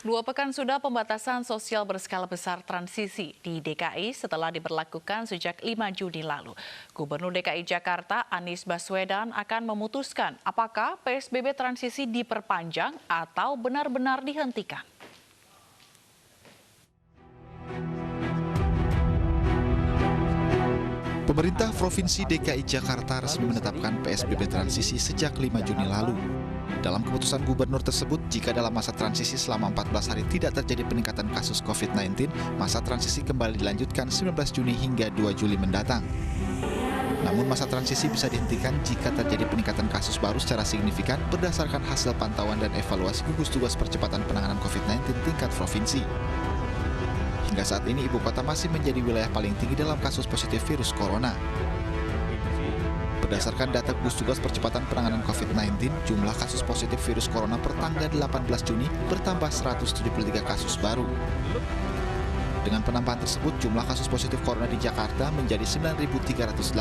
2 pekan sudah pembatasan sosial berskala besar transisi di DKI setelah diberlakukan sejak 5 Juni lalu. Gubernur DKI Jakarta Anies Baswedan akan memutuskan apakah PSBB transisi diperpanjang atau benar-benar dihentikan. Pemerintah Provinsi DKI Jakarta resmi menetapkan PSBB transisi sejak 5 Juni lalu. Dalam keputusan gubernur tersebut, jika dalam masa transisi selama 14 hari tidak terjadi peningkatan kasus COVID-19, masa transisi kembali dilanjutkan 19 Juni hingga 2 Juli mendatang. Namun masa transisi bisa dihentikan jika terjadi peningkatan kasus baru secara signifikan berdasarkan hasil pantauan dan evaluasi gugus tugas percepatan penanganan COVID-19 tingkat provinsi. Hingga saat ini, ibu kota masih menjadi wilayah paling tinggi dalam kasus positif virus corona. Berdasarkan data gugus tugas percepatan penanganan COVID-19, jumlah kasus positif virus corona per tanggal 18 Juni bertambah 173 kasus baru. Dengan penambahan tersebut, jumlah kasus positif corona di Jakarta menjadi 9.385,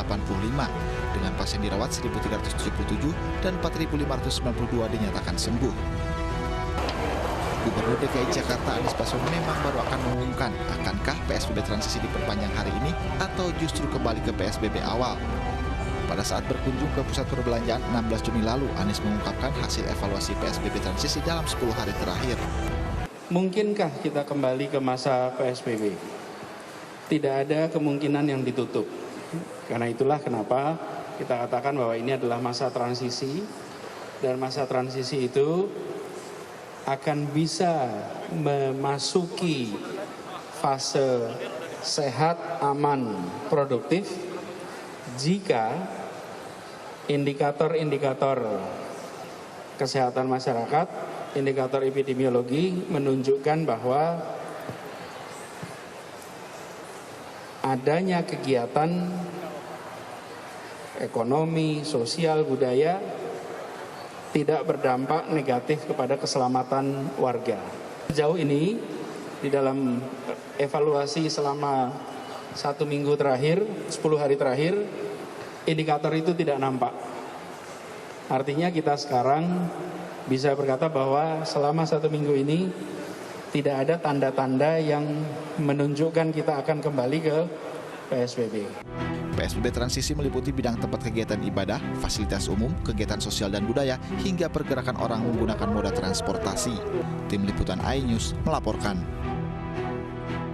dengan pasien dirawat 1.377 dan 4.592 dinyatakan sembuh. Gubernur DKI Jakarta Anies Baswedan memang baru akan mengumumkan akankah PSBB transisi diperpanjang hari ini atau justru kembali ke PSBB awal. Pada saat berkunjung ke pusat perbelanjaan 16 Juni lalu, Anies mengungkapkan hasil evaluasi PSBB transisi dalam 10 hari terakhir. Mungkinkah kita kembali ke masa PSBB? Tidak ada kemungkinan yang ditutup. Karena itulah kenapa kita katakan bahwa ini adalah masa transisi, dan masa transisi itu akan bisa memasuki fase sehat, aman, produktif jika indikator-indikator kesehatan masyarakat, indikator epidemiologi menunjukkan bahwa adanya kegiatan ekonomi, sosial, budaya tidak berdampak negatif kepada keselamatan warga. Sejauh ini, di dalam evaluasi selama 1 minggu terakhir, 10 hari terakhir, indikator itu tidak nampak. Artinya kita sekarang bisa berkata bahwa selama 1 minggu ini tidak ada tanda-tanda yang menunjukkan kita akan kembali ke PSBB. PSBB transisi meliputi bidang tempat kegiatan ibadah, fasilitas umum, kegiatan sosial dan budaya, hingga pergerakan orang menggunakan moda transportasi. Tim Liputan iNews melaporkan.